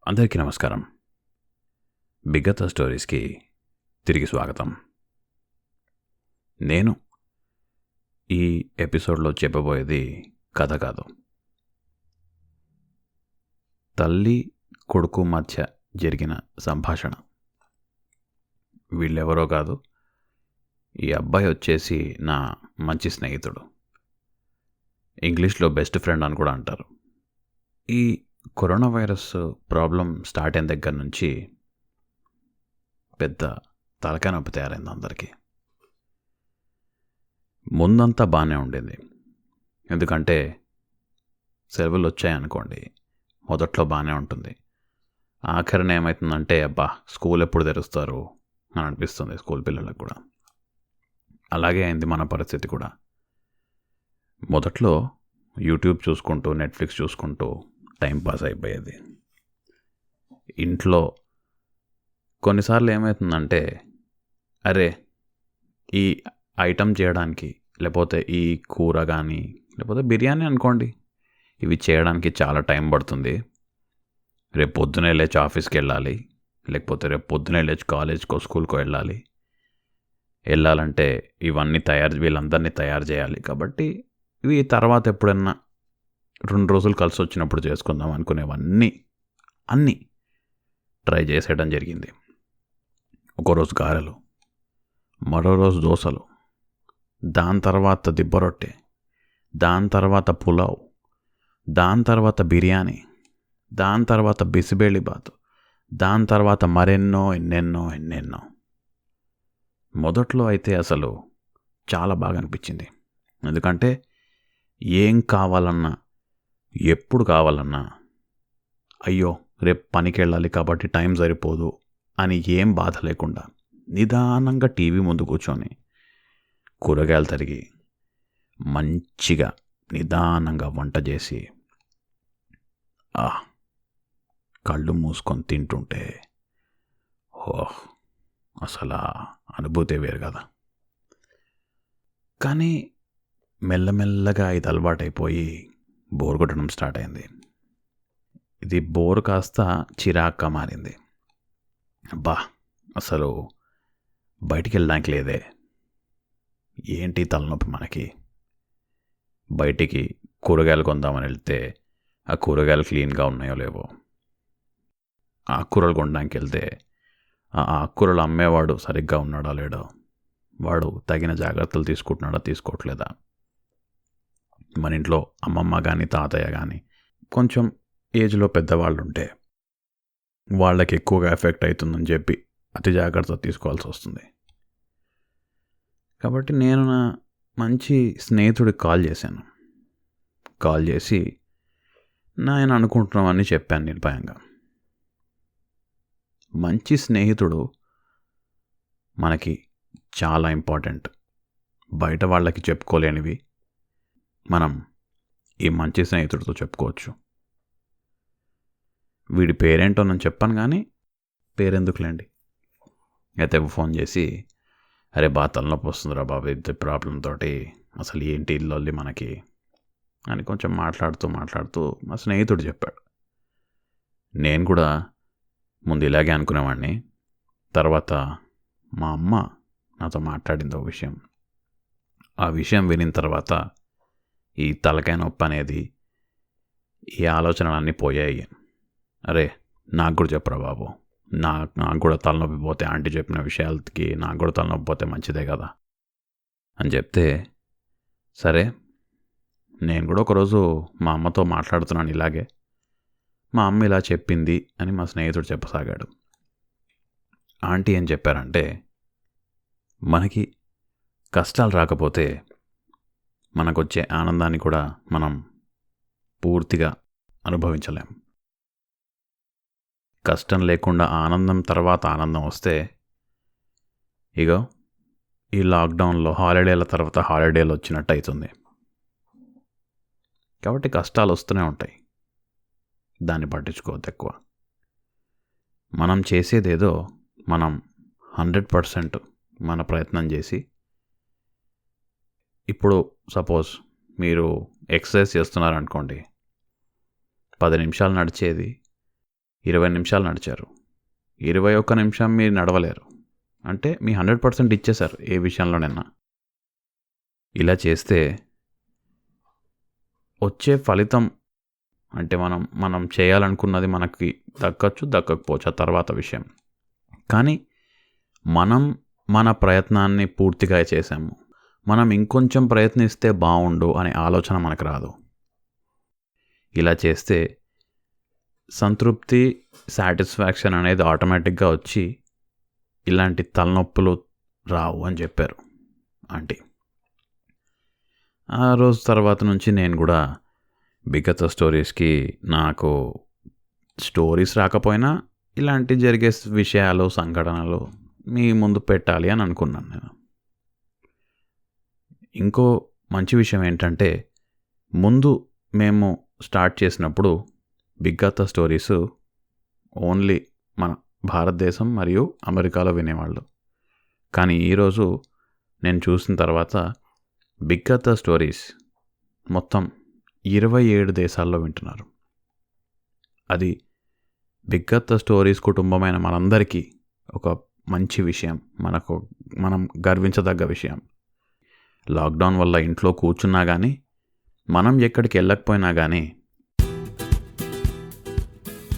అందరికీ నమస్కారం. బిగ్గత స్టోరీస్కి తిరిగి స్వాగతం. నేను ఈ ఎపిసోడ్లో చెప్పబోయేది కథ కాదు, తల్లి కొడుకు మధ్య జరిగిన సంభాషణ. వీళ్ళెవరో కాదు, ఈ అబ్బాయి వచ్చేసి నా మంచి స్నేహితుడు, ఇంగ్లీష్లో బెస్ట్ ఫ్రెండ్ అని కూడా అంటారు. ఈ కరోనా వైరస్ ప్రాబ్లం స్టార్ట్ అయిన దగ్గర నుంచి పెద్ద తలకాయ నొప్పి తయారైంది అందరికీ. ముందంతా బాగానే ఉండేది, ఎందుకంటే సెలవులు వచ్చాయనుకోండి, మొదట్లో బాగానే ఉంటుంది. ఆఖరిని ఏమవుతుందంటే అబ్బా స్కూల్ ఎప్పుడు తెరుస్తారు అని అనిపిస్తుంది స్కూల్ పిల్లలకు కూడా. అలాగే అయింది మన పరిస్థితి కూడా. మొదట్లో యూట్యూబ్ చూసుకుంటూ నెట్ఫ్లిక్స్ చూసుకుంటూ టైంపాస్ అయిపోయేది. ఇంట్లో కొన్నిసార్లు ఏమవుతుందంటే అరే ఈ ఐటమ్ చేయడానికి, లేకపోతే ఈ కూర కానీ లేకపోతే బిర్యానీ అనుకోండి, ఇవి చేయడానికి చాలా టైం పడుతుంది. రేపు పొద్దునే లేచి ఆఫీస్కి వెళ్ళాలి, లేకపోతే రేపు పొద్దునే లేచి కాలేజ్కో స్కూల్కో వెళ్ళాలంటే ఇవన్నీ వీళ్ళందరినీ తయారు చేయాలి. కాబట్టి ఇవి తర్వాత ఎప్పుడన్నా 2 రోజులు కలిసి వచ్చినప్పుడు చేసుకుందాం అనుకునేవన్నీ అన్నీ ట్రై చేసేయడం జరిగింది. ఒకరోజు గారెలు, మరో రోజు దోశలు, దాని తర్వాత దిబ్బరొట్టె, దాని తర్వాత పులావ్, దాని తర్వాత బిర్యానీ, దాని తర్వాత బిసిబేళిబాతు, దాని తర్వాత మరెన్నో ఎన్నెన్నో. మొదట్లో అయితే అసలు చాలా బాగా అనిపించింది, ఎందుకంటే ఏం కావాలన్నా ఎప్పుడు కావాలన్నా అయ్యో రేపు పనికి వెళ్ళాలి కాబట్టి టైం సరిపోదు అని ఏం బాధ లేకుండా నిదానంగా టీవీ ముందు కూర్చొని కూరగాయలు తరిగి మంచిగా నిదానంగా వంట చేసి కళ్ళు మూసుకొని తింటుంటే అసలు అనుభూతే వేరు కదా. కానీ మెల్లమెల్లగా ఇది అలవాటైపోయి బోర్ కొట్టడం స్టార్ట్ అయింది. ఇది బోర్ కాస్త చిరాగ్గా మారింది. అబ్బా అసలు బయటికి వెళ్ళడానికి లేదే, ఏంటి తలనొప్పి మనకి. బయటికి కూరగాయలు కొందామని వెళ్తే ఆ కూరగాయలు క్లీన్గా ఉన్నాయో లేవో, ఆకుకూరలు కొనడానికి వెళ్తే ఆ ఆకుకూరలు అమ్మేవాడు సరిగ్గా ఉన్నాడా లేడో, వాడు తగిన జాగ్రత్తలు తీసుకుంటున్నాడా తీసుకోవట్లేదా, మన ఇంట్లో అమ్మమ్మ కానీ తాతయ్య కానీ కొంచెం ఏజ్లో పెద్దవాళ్ళు ఉంటే వాళ్ళకి ఎక్కువగా ఎఫెక్ట్ అవుతుందని చెప్పి అతి జాగ్రత్త తీసుకోవాల్సి వస్తుంది. కాబట్టి నేను నా మంచి స్నేహితుడికి కాల్ చేసి నేను అనుకుంటున్నామని చెప్పాను నిర్భయంగా. మంచి స్నేహితుడు మనకి చాలా ఇంపార్టెంట్. బయట వాళ్ళకి చెప్పుకోలేనివి మనం ఈ మంచి స్నేహితుడితో చెప్పుకోవచ్చు. వీడి పేరేంటో నేను చెప్పాను, కానీ పేరెందుకులేండి. అయితే ఫోన్ చేసి అరే బాగా తలనొప్పి వస్తుందిరా బాబు ఇది ప్రాబ్లంతో, అసలు ఏంటి ఇల్లు మనకి అని కొంచెం మాట్లాడుతూ మా స్నేహితుడు చెప్పాడు. నేను కూడా ముందు ఇలాగే అనుకునేవాడిని. తర్వాత మా అమ్మ నాతో మాట్లాడింది ఒక విషయం. ఆ విషయం వినిన తర్వాత ఈ తలకాయ నొప్పి అనేది, ఈ ఆలోచనలన్నీ పోయాయి. అరే నాకు కూడా చెప్పరా బాబు, నాకు కూడా తలనొప్పి పోతే, ఆంటీ చెప్పిన విషయాలకి నాకు కూడా తలనొప్పి పోతే మంచిదే కదా అని చెప్తే, సరే నేను కూడా ఒకరోజు మా అమ్మతో మాట్లాడుతున్నాను ఇలాగే, మా అమ్మ ఇలా చెప్పింది అని మా స్నేహితుడు చెప్పసాగాడు. ఆంటీ ఏం చెప్పారంటే, మనకి కష్టాలు రాకపోతే మనకొచ్చే ఆనందాన్ని కూడా మనం పూర్తిగా అనుభవించలేం. కష్టం లేకుండా ఆనందం తర్వాత ఆనందం వస్తే, ఇగో ఈ లాక్డౌన్లో హాలిడేల తర్వాత హాలిడేలు వచ్చినట్టు అవుతుంది. కాబట్టి కష్టాలు వస్తూనే ఉంటాయి, దాన్ని పట్టించుకోవద్దు ఎక్కువ. మనం చేసేదేదో మనం 100% మన ప్రయత్నం చేసి, ఇప్పుడు సపోజ్ మీరు ఎక్సర్సైజ్ చేస్తున్నారనుకోండి, 10 నిమిషాలు నడిచేది 20 నిమిషాలు నడిచారు, 21 నిమిషం మీరు నడవలేరు అంటే మీ 100% ఇచ్చేశారు ఏ విషయంలోనైనా. ఇలా చేస్తే వచ్చే ఫలితం అంటే మనం చేయాలనుకున్నది మనకి దక్కచ్చు, దక్కకపోవచ్చు, ఆ తర్వాత విషయం. కానీ మనం మన ప్రయత్నాన్ని పూర్తిగా చేసాము, మనం ఇంకొంచెం ప్రయత్నిస్తే బాగుండు అనే ఆలోచన మనకు రాదు. ఇలా చేస్తే సంతృప్తి, సాటిస్ఫాక్షన్ అనేది ఆటోమేటిక్గా వచ్చి ఇలాంటి తలనొప్పులు రావు అని చెప్పారు ఆంటీ. ఆ రోజు తర్వాత నుంచి నేను కూడా బిగ్గత స్టోరీస్కి నాకు స్టోరీస్ రాకపోయినా ఇలాంటి జరిగే విషయాలు, సంఘటనలు మీ ముందు పెట్టాలి అని అనుకున్నాను నేను. ఇంకో మంచి విషయం ఏంటంటే, ముందు మేము స్టార్ట్ చేసినప్పుడు బిగ్గత స్టోరీస్ ఓన్లీ మన భారతదేశం మరియు అమెరికాలో వినేవాళ్ళు. కానీ ఈరోజు నేను చూసిన తర్వాత బిగ్గత స్టోరీస్ మొత్తం 27 దేశాల్లో వింటున్నారు. అది బిగ్గత స్టోరీస్ కుటుంబమైన మనందరికీ ఒక మంచి విషయం, మనం గర్వించదగ్గ విషయం. లాక్డౌన్ వల్ల ఇంట్లో కూర్చున్నా కానీ, మనం ఎక్కడికి వెళ్ళకపోయినా కానీ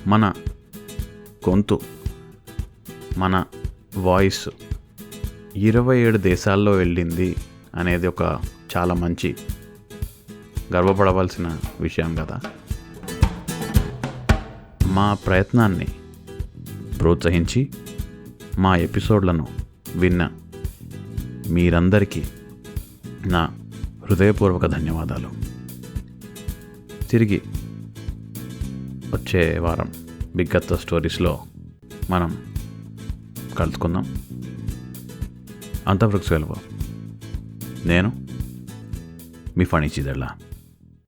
మన గొంతు, మన వాయిస్ 27 దేశాల్లో వెళ్ళింది అనేది ఒక చాలా మంచి గర్వపడవలసిన విషయం కదా. మా ప్రయత్నాన్ని ప్రోత్సహించి మా ఎపిసోడ్లను విన్న మీరందరికీ నా హృదయపూర్వక ధన్యవాదాలు. తిరిగి వచ్చే వారం బిగ్గత స్టోరీస్లో మనం కలుసుకుందాం. అంతవరకు సెలవు. నేను మీ ఫణి చిదర్లా.